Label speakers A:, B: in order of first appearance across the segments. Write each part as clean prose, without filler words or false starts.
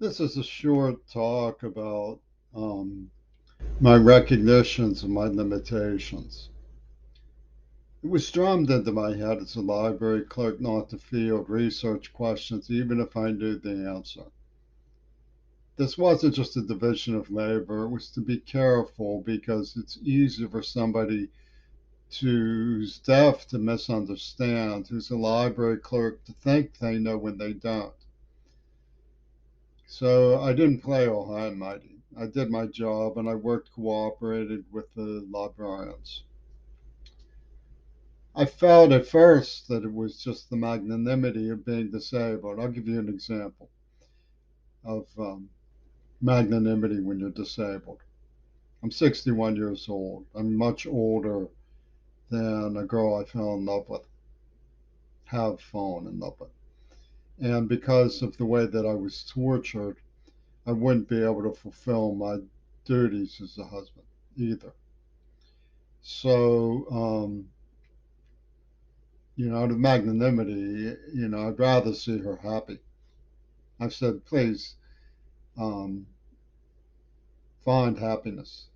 A: This is a short talk about um, my recognitions of my limitations. It was drummed into my head as a library clerk not to field research questions, even if I knew the answer. This wasn't just a division of labor, it was to be careful because it's easier for somebody who's deaf to misunderstand, who's a library clerk to think they know when they don't. So I didn't play all high and mighty. I did my job and I worked cooperated with the librarians. I felt at first that it was just the magnanimity of being disabled. I'll give you an example of magnanimity when you're disabled. I'm 61 years old. I'm much older than a girl I fell in love with, have fallen in love with. And because of the way that I was tortured, I wouldn't be able to fulfill my duties as a husband either. So, out of magnanimity, I'd rather see her happy. I've said, please, um, find happiness.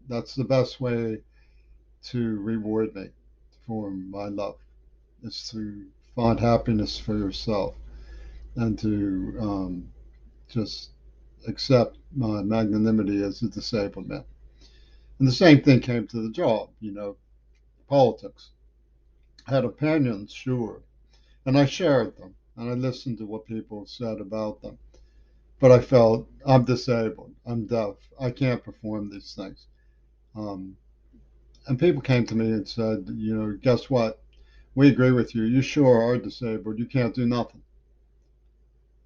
A: That's the best way to reward me for my love, is to find happiness for yourself and to just accept my magnanimity as a disabled man. And the same thing came to the job, politics. I had opinions, sure, and I shared them, and I listened to what people said about them. But I felt I'm disabled, I'm deaf, I can't perform these things. Um, and people came to me and said, guess what? We agree with you. You sure are disabled. You can't do nothing.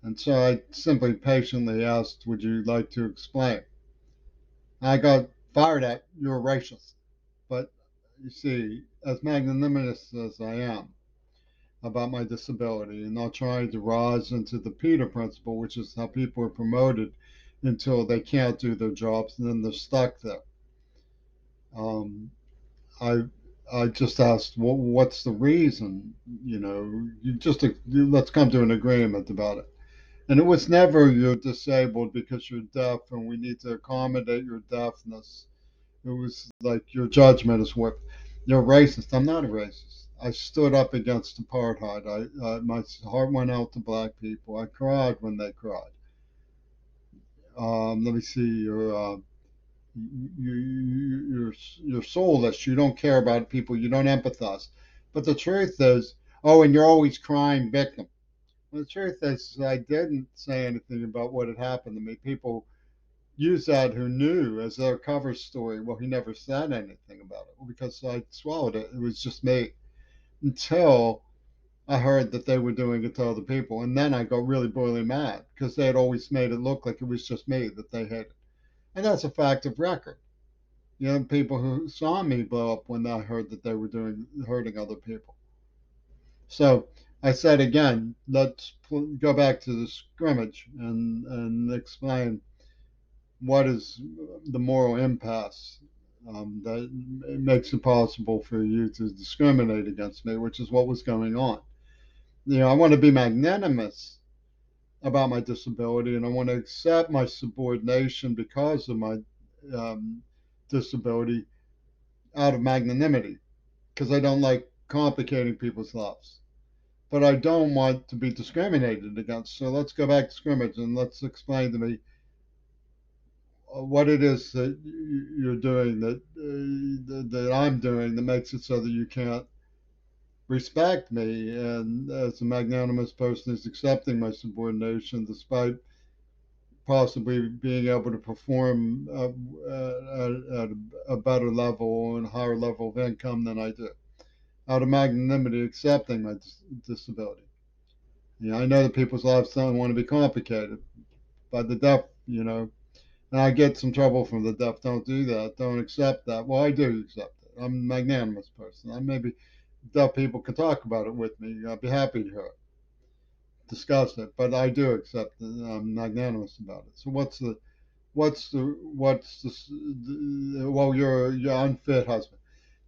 A: And so I simply patiently asked, would you like to explain? I got fired at, you're a racist. But you see, as magnanimous as I am about my disability and not trying to rise into the Peter principle, which is how people are promoted until they can't do their jobs and then they're stuck there. Um, I I just asked, what's the reason? Let's come to an agreement about it. And it was never you're disabled because you're deaf and we need to accommodate your deafness. It was like your judgment is what you're racist. I'm not a racist. I stood up against apartheid. My heart went out to black people. I cried when they cried. Let me see. You're soulless. You don't care about people. You don't empathize. But the truth is, oh, and you're always crying victim. Well, the truth is, I didn't say anything about what had happened to me. People use that who knew as their cover story. Well, he never said anything about it. Well, because I swallowed it. It was just me until I heard that they were doing it to other people. And then I got really boiling mad because they had always made it look like it was just me that they hated. And that's a fact of record. People who saw me blow up when I heard that they were doing hurting other people. So I said again, let's go back to the scrimmage and explain what is the moral impasse that makes it possible for you to discriminate against me, which is what was going on. I want to be magnanimous about my disability and I want to accept my subordination because of my um, disability out of magnanimity because I don't like complicating people's lives. But I don't want to be discriminated against. So let's go back to scrimmage and let's explain to me what it is that you're doing that I'm doing that makes it so that you can't respect me. And as a magnanimous person is accepting my subordination despite possibly being able to perform at a better level and higher level of income than I do. Out of magnanimity, accepting my disability. I know that people's lives don't want to be complicated. By the deaf, and I get some trouble from the deaf. Don't do that. Don't accept that. Well, I do accept it. I'm a magnanimous person. Maybe deaf people can talk about it with me. I'd be happy to hear it, discuss it. But I do accept it. I'm magnanimous about it. So well, you're unfit husband.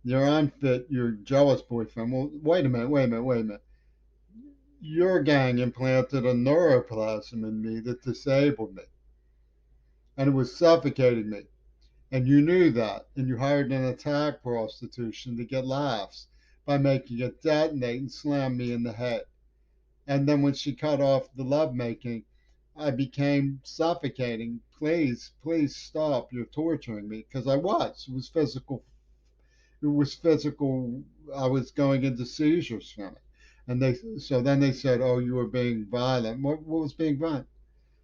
A: You're unfit. You're jealous boyfriend. Well, wait a minute. Wait a minute. Wait a minute. Your gang implanted a neuroplasm in me that disabled me, and it was suffocating me. And you knew that, and you hired an attack prostitution to get laughs by making it detonate and slam me in the head. And then when she cut off the lovemaking, I became suffocating. Please, please stop. You're torturing me. Because I was. It was physical. It was physical. I was going into seizures from it. And then they said, oh, you were being violent. What was being violent?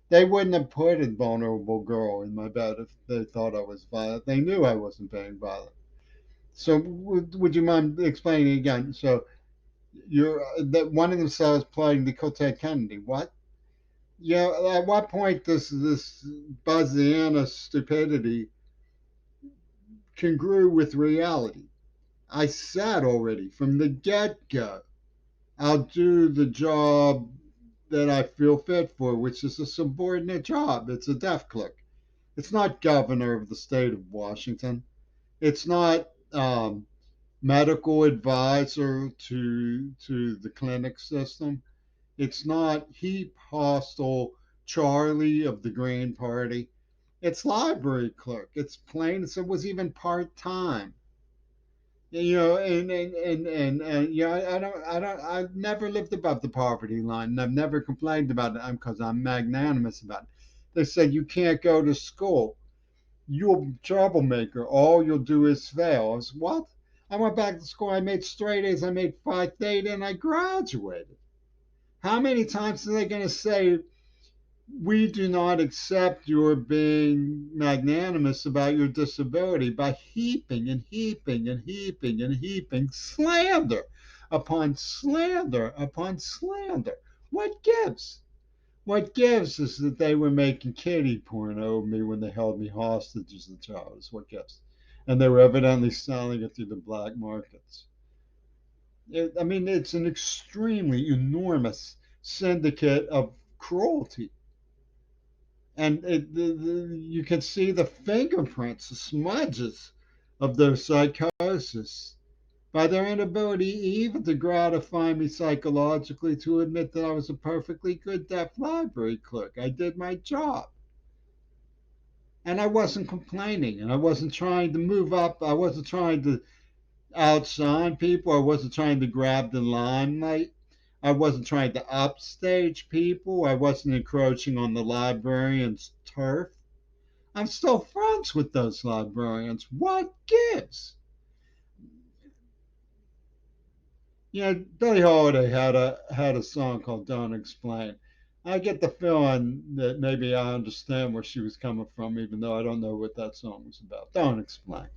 A: They wouldn't have put a vulnerable girl in my bed if they thought I was violent. They knew I wasn't being violent. So would you mind explaining again? So you're that one of them says playing to kill Ted Kennedy. What? Yeah. At what point does this Buzziana stupidity congruent with reality? I said already from the get go, I'll do the job that I feel fit for, which is a subordinate job. It's a deaf clerk. It's not governor of the state of Washington. It's not medical advisor to the clinic system. It's not heap hostile Charlie of the Green Party. It's library clerk. It's plain. So it was even part time. I've never lived above the poverty line, and I've never complained about it because I'm magnanimous about it. They said you can't go to school. You're a troublemaker. All you'll do is fail. I was, what? I went back to school. I made straight A's. I made Phi Theta, and I graduated. How many times are they going to say, we do not accept your being magnanimous about your disability by heaping and heaping and heaping and heaping slander upon slander upon slander? What gives? What gives is that they were making kiddie porno of me when they held me hostage as a child, is what gives. And they were evidently selling it through the black markets. I mean, it's an extremely enormous syndicate of cruelty. And you can see the fingerprints, the smudges of their psychosis by their inability even to gratify me psychologically to admit that I was a perfectly good deaf library clerk. I did my job. And I wasn't complaining, and I wasn't trying to move up. I wasn't trying to outshine people. I wasn't trying to grab the limelight. I wasn't trying to upstage people. I wasn't encroaching on the librarian's turf. I'm still friends with those librarians. What gives? Billie Holiday had a song called "Don't Explain." I get the feeling that maybe I understand where she was coming from, even though I don't know what that song was about. Don't explain.